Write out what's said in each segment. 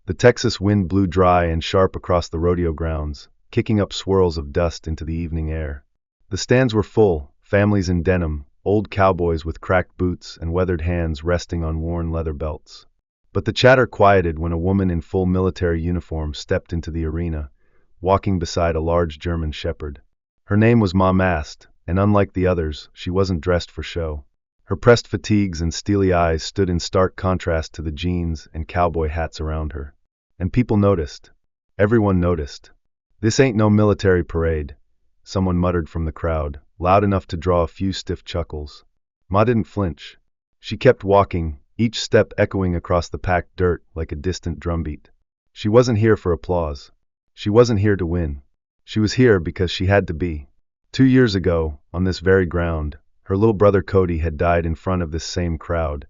The Texas wind blew dry and sharp across the rodeo grounds, kicking up swirls of dust into the evening air. The stands were full, families in denim, old cowboys with cracked boots and weathered hands resting on worn leather belts. But the chatter quieted when a woman in full military uniform stepped into the arena, walking beside a large German shepherd. Her name was Maude Mast, and unlike the others, she wasn't dressed for show. Her pressed fatigues and steely eyes stood in stark contrast to the jeans and cowboy hats around her. And people noticed. Everyone noticed. "This ain't no military parade," someone muttered from the crowd, loud enough to draw a few stiff chuckles. Ma didn't flinch. She kept walking, each step echoing across the packed dirt like a distant drumbeat. She wasn't here for applause. She wasn't here to win. She was here because she had to be. 2 years ago, on this very ground, her little brother Cody had died in front of this same crowd,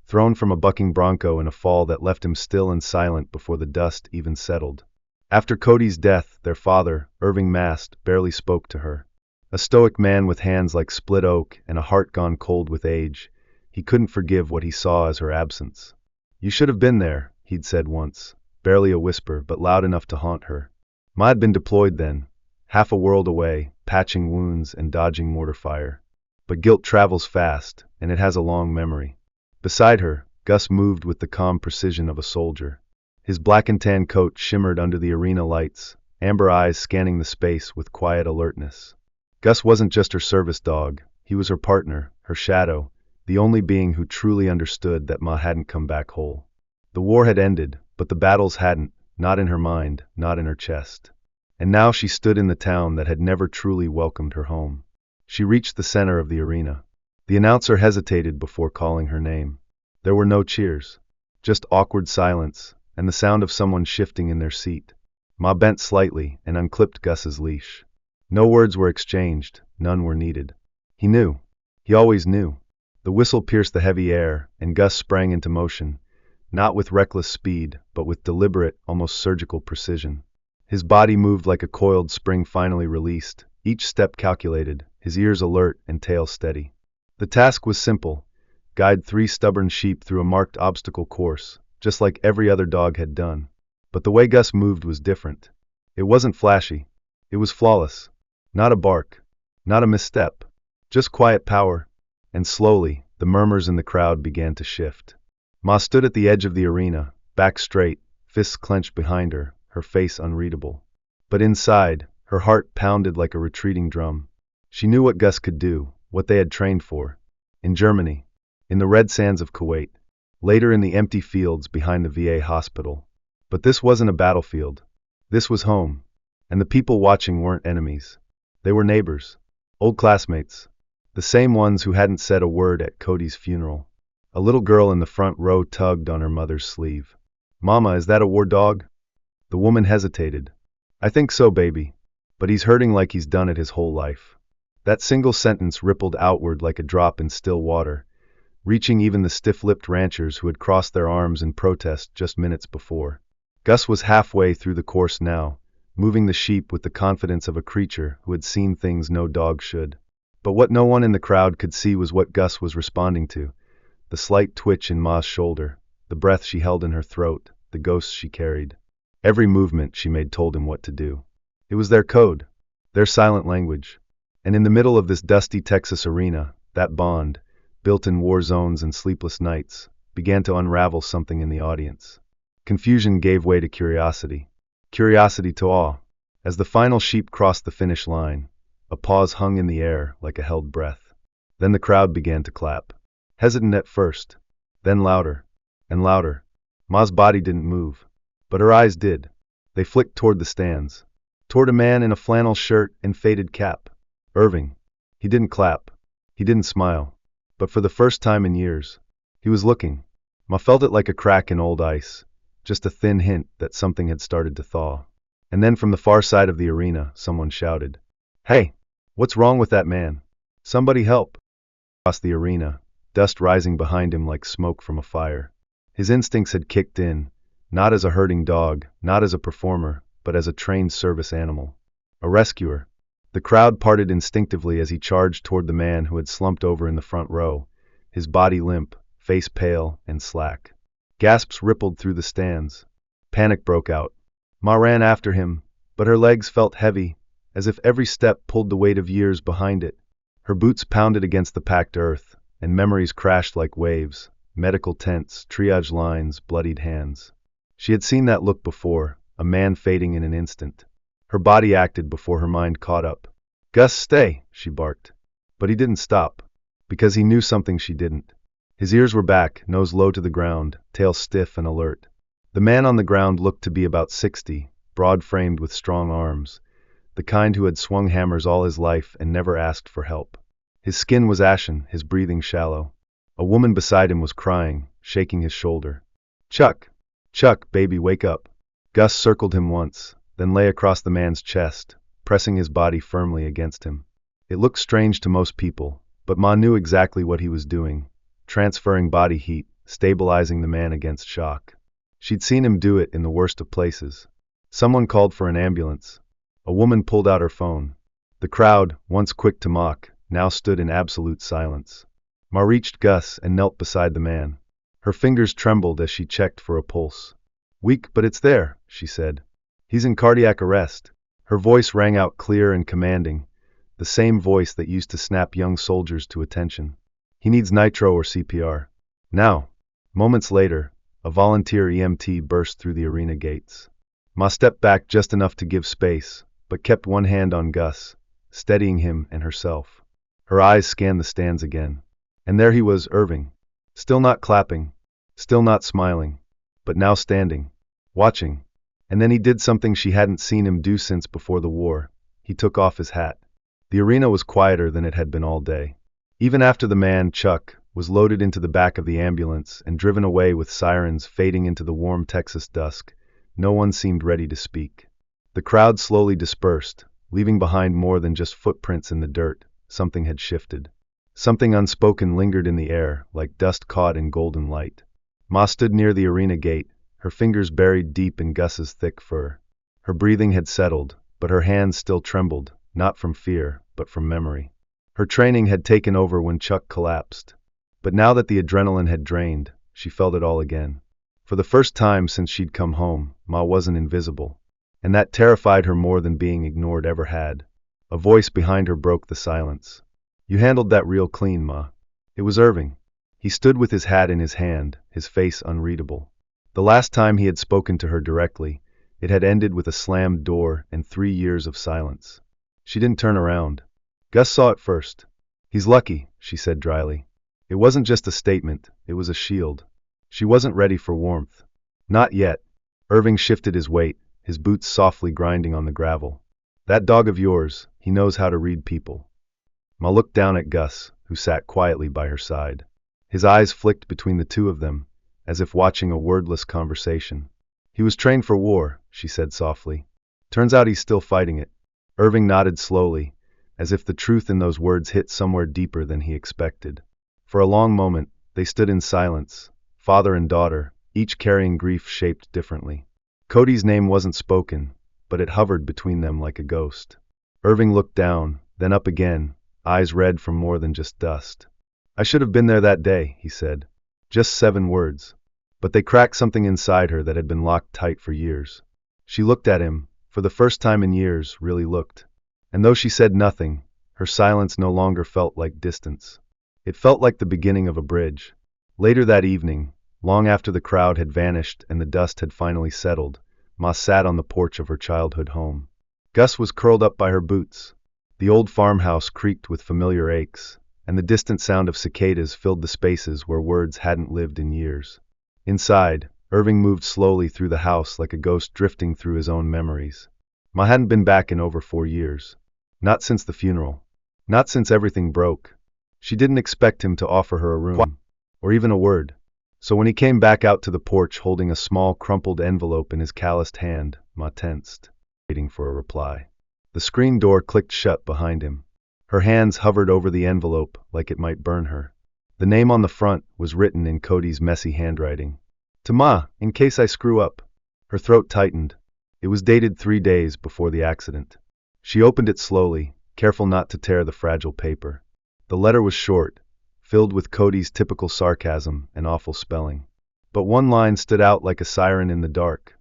thrown from a bucking bronco in a fall that left him still and silent before the dust even settled. After Cody's death, their father, Irving Mast, barely spoke to her. A stoic man with hands like split oak and a heart gone cold with age, he couldn't forgive what he saw as her absence. "You should have been there," he'd said once, barely a whisper but loud enough to haunt her. Ma had been deployed then, half a world away, patching wounds and dodging mortar fire. But guilt travels fast, and it has a long memory. Beside her, Gus moved with the calm precision of a soldier. His black and tan coat shimmered under the arena lights, amber eyes scanning the space with quiet alertness. Gus wasn't just her service dog, he was her partner, her shadow, the only being who truly understood that Ma hadn't come back whole. The war had ended, but the battles hadn't, not in her mind, not in her chest. And now she stood in the town that had never truly welcomed her home. She reached the center of the arena. The announcer hesitated before calling her name. There were no cheers, just awkward silence, and the sound of someone shifting in their seat. Ma bent slightly and unclipped Gus's leash. No words were exchanged, none were needed. He knew. He always knew. The whistle pierced the heavy air, and Gus sprang into motion, not with reckless speed, but with deliberate, almost surgical precision. His body moved like a coiled spring finally released, each step calculated, his ears alert and tail steady. The task was simple: guide 3 stubborn sheep through a marked obstacle course, just like every other dog had done. But the way Gus moved was different. It wasn't flashy. It was flawless. Not a bark. Not a misstep. Just quiet power. And slowly, the murmurs in the crowd began to shift. Ma stood at the edge of the arena, back straight, fists clenched behind her, her face unreadable. But inside, her heart pounded like a retreating drum. She knew what Gus could do, what they had trained for. In Germany. In the red sands of Kuwait. Later in the empty fields behind the VA hospital. But this wasn't a battlefield. This was home. And the people watching weren't enemies. They were neighbors. Old classmates. The same ones who hadn't said a word at Cody's funeral. A little girl in the front row tugged on her mother's sleeve. "Mama, is that a war dog?" The woman hesitated. "I think so, baby. But he's hurting like he's done it his whole life." That single sentence rippled outward like a drop in still water, reaching even the stiff-lipped ranchers who had crossed their arms in protest just minutes before. Gus was halfway through the course now, moving the sheep with the confidence of a creature who had seen things no dog should. But what no one in the crowd could see was what Gus was responding to: the slight twitch in Ma's shoulder, the breath she held in her throat, the ghosts she carried. Every movement she made told him what to do. It was their code, their silent language. And in the middle of this dusty Texas arena, that bond, built in war zones and sleepless nights, began to unravel something in the audience. Confusion gave way to curiosity. Curiosity to awe. As the final sheep crossed the finish line, a pause hung in the air like a held breath. Then the crowd began to clap. Hesitant at first, then louder, and louder. Ma's body didn't move, but her eyes did. They flicked toward the stands, toward a man in a flannel shirt and faded cap. Irving. He didn't clap. He didn't smile. But for the first time in years, he was looking. Ma felt it like a crack in old ice, just a thin hint that something had started to thaw. And then from the far side of the arena, someone shouted, "Hey, what's wrong with that man? Somebody help!" Across the arena, dust rising behind him like smoke from a fire. His instincts had kicked in, not as a herding dog, not as a performer, but as a trained service animal. A rescuer. The crowd parted instinctively as he charged toward the man who had slumped over in the front row, his body limp, face pale and slack. Gasps rippled through the stands. Panic broke out. Ma ran after him, but her legs felt heavy, as if every step pulled the weight of years behind it. Her boots pounded against the packed earth, and memories crashed like waves. Medical tents, triage lines, bloodied hands. She had seen that look before, a man fading in an instant. Her body acted before her mind caught up. "Gus, stay," she barked. But he didn't stop, because he knew something she didn't. His ears were back, nose low to the ground, tail stiff and alert. The man on the ground looked to be about 60, broad-framed with strong arms, the kind who had swung hammers all his life and never asked for help. His skin was ashen, his breathing shallow. A woman beside him was crying, shaking his shoulder. "Chuck! Chuck, baby, wake up!" Gus circled him once, then lay across the man's chest, pressing his body firmly against him. It looked strange to most people, but Ma knew exactly what he was doing, transferring body heat, stabilizing the man against shock. She'd seen him do it in the worst of places. Someone called for an ambulance. A woman pulled out her phone. The crowd, once quick to mock, now stood in absolute silence. Ma reached Gus and knelt beside the man. Her fingers trembled as she checked for a pulse. "Weak, but it's there," she said. "He's in cardiac arrest." Her voice rang out clear and commanding, the same voice that used to snap young soldiers to attention. "He needs nitro or CPR. Now." Moments later, a volunteer EMT burst through the arena gates. Ma stepped back just enough to give space, but kept one hand on Gus, steadying him and herself. Her eyes scanned the stands again. And there he was, Irving. Still not clapping, still not smiling, but now standing, watching. And then he did something she hadn't seen him do since before the war. He took off his hat. The arena was quieter than it had been all day. Even after the man, Chuck, was loaded into the back of the ambulance and driven away with sirens fading into the warm Texas dusk, no one seemed ready to speak. The crowd slowly dispersed, leaving behind more than just footprints in the dirt. Something had shifted. Something unspoken lingered in the air, like dust caught in golden light. Ma stood near the arena gate, her fingers buried deep in Gus's thick fur. Her breathing had settled, but her hands still trembled, not from fear, but from memory. Her training had taken over when Chuck collapsed. But now that the adrenaline had drained, she felt it all again. For the first time since she'd come home, Ma wasn't invisible. And that terrified her more than being ignored ever had. A voice behind her broke the silence. "You handled that real clean, Ma." It was Irving. He stood with his hat in his hand, his face unreadable. The last time he had spoken to her directly, it had ended with a slammed door and 3 years of silence. She didn't turn around. Gus saw it first. "He's lucky," she said dryly. It wasn't just a statement, it was a shield. She wasn't ready for warmth. Not yet. Irving shifted his weight, his boots softly grinding on the gravel. "That dog of yours, he knows how to read people." Ma looked down at Gus, who sat quietly by her side. His eyes flicked between the two of them, as if watching a wordless conversation. "He was trained for war," she said softly. "Turns out he's still fighting it." Irving nodded slowly, as if the truth in those words hit somewhere deeper than he expected. For a long moment, they stood in silence, father and daughter, each carrying grief shaped differently. Cody's name wasn't spoken, but it hovered between them like a ghost. Irving looked down, then up again, eyes red from more than just dust. "I should have been there that day," he said. Just 7 words. But they cracked something inside her that had been locked tight for years. She looked at him, for the first time in years, really looked. And though she said nothing, her silence no longer felt like distance. It felt like the beginning of a bridge. Later that evening, long after the crowd had vanished and the dust had finally settled, Ma sat on the porch of her childhood home. Gus was curled up by her boots. The old farmhouse creaked with familiar aches, and the distant sound of cicadas filled the spaces where words hadn't lived in years. Inside, Irving moved slowly through the house like a ghost drifting through his own memories. Ma hadn't been back in over 4 years. Not since the funeral. Not since everything broke. She didn't expect him to offer her a room, or even a word. So when he came back out to the porch holding a small crumpled envelope in his calloused hand, Ma tensed, waiting for a reply. The screen door clicked shut behind him. Her hands hovered over the envelope like it might burn her. The name on the front was written in Cody's messy handwriting. "To Ma, in case I screw up." Her throat tightened. It was dated 3 days before the accident. She opened it slowly, careful not to tear the fragile paper. The letter was short, filled with Cody's typical sarcasm and awful spelling. But one line stood out like a siren in the dark.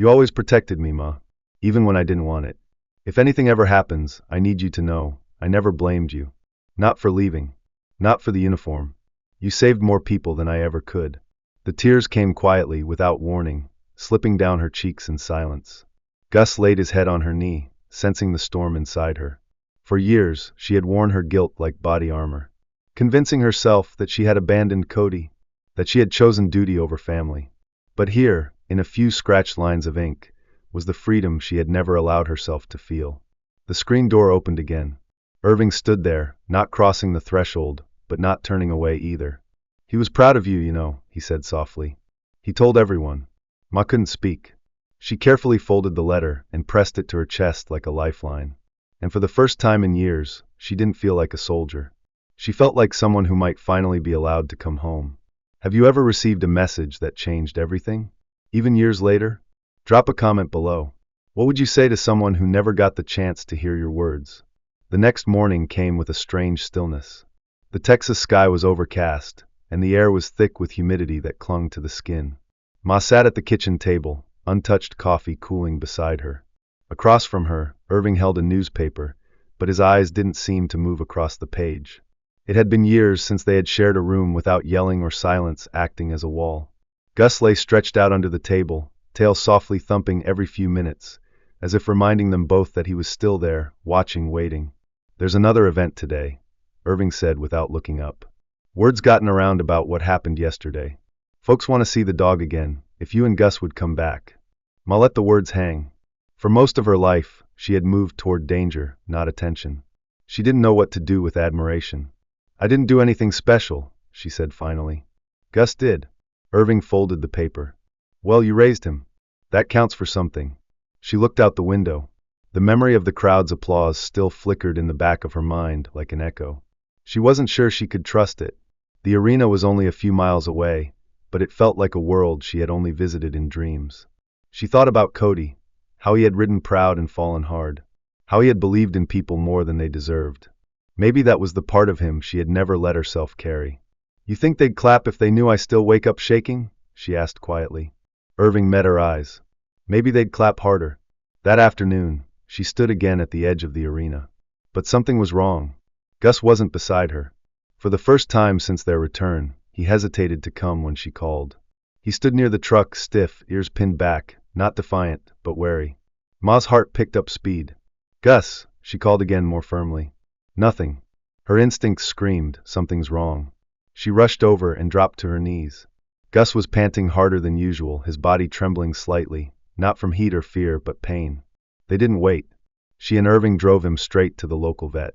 You always protected me, Ma, even when I didn't want it. If anything ever happens, I need you to know, I never blamed you. Not for leaving. Not for the uniform. You saved more people than I ever could. The tears came quietly, without warning, slipping down her cheeks in silence. Gus laid his head on her knee, sensing the storm inside her. For years, she had worn her guilt like body armor, convincing herself that she had abandoned Cody, that she had chosen duty over family. But here, in a few scratched lines of ink, was the freedom she had never allowed herself to feel. The screen door opened again. Irving stood there, not crossing the threshold, but not turning away either. He was proud of you, you know, he said softly. He told everyone. Ma couldn't speak. She carefully folded the letter and pressed it to her chest like a lifeline. And for the first time in years, she didn't feel like a soldier. She felt like someone who might finally be allowed to come home. Have you ever received a message that changed everything? Even years later? Drop a comment below. What would you say to someone who never got the chance to hear your words? The next morning came with a strange stillness. The Texas sky was overcast, and the air was thick with humidity that clung to the skin. Ma sat at the kitchen table, untouched coffee cooling beside her. Across from her, Irving held a newspaper, but his eyes didn't seem to move across the page. It had been years since they had shared a room without yelling or silence acting as a wall. Gus lay stretched out under the table, tail softly thumping every few minutes, as if reminding them both that he was still there, watching, waiting. There's another event today, Irving said without looking up. Word's gotten around about what happened yesterday. Folks want to see the dog again, if you and Gus would come back. Ma let the words hang. For most of her life, she had moved toward danger, not attention. She didn't know what to do with admiration. I didn't do anything special, she said finally. Gus did. Irving folded the paper. Well, you raised him. That counts for something. She looked out the window. The memory of the crowd's applause still flickered in the back of her mind like an echo. She wasn't sure she could trust it. The arena was only a few miles away, but it felt like a world she had only visited in dreams. She thought about Cody, how he had ridden proud and fallen hard, how he had believed in people more than they deserved. Maybe that was the part of him she had never let herself carry. You think they'd clap if they knew I still wake up shaking? She asked quietly. Irving met her eyes. Maybe they'd clap harder. That afternoon, she stood again at the edge of the arena. But something was wrong. Gus wasn't beside her. For the first time since their return, he hesitated to come when she called. He stood near the truck, stiff, ears pinned back, not defiant, but wary. Ma's heart picked up speed. Gus, she called again more firmly. Nothing. Her instincts screamed, something's wrong. She rushed over and dropped to her knees. Gus was panting harder than usual, his body trembling slightly, not from heat or fear, but pain. They didn't wait. She and Irving drove him straight to the local vet.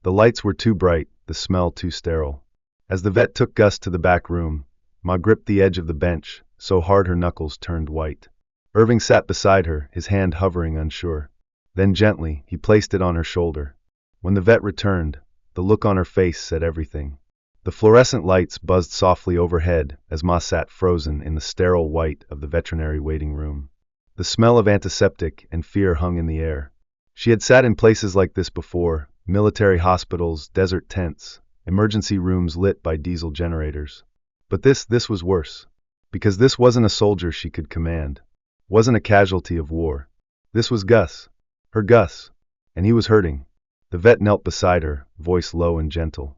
The lights were too bright, the smell too sterile. As the vet took Gus to the back room, Ma gripped the edge of the bench, so hard her knuckles turned white. Irving sat beside her, his hand hovering unsure. Then gently, he placed it on her shoulder. When the vet returned, the look on her face said everything. The fluorescent lights buzzed softly overhead as Ma sat frozen in the sterile white of the veterinary waiting room. The smell of antiseptic and fear hung in the air. She had sat in places like this before, military hospitals, desert tents, emergency rooms lit by diesel generators. But this was worse. Because this wasn't a soldier she could command. Wasn't a casualty of war. This was Gus. Her Gus. And he was hurting. The vet knelt beside her, voice low and gentle.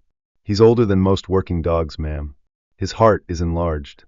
He's older than most working dogs, ma'am. His heart is enlarged.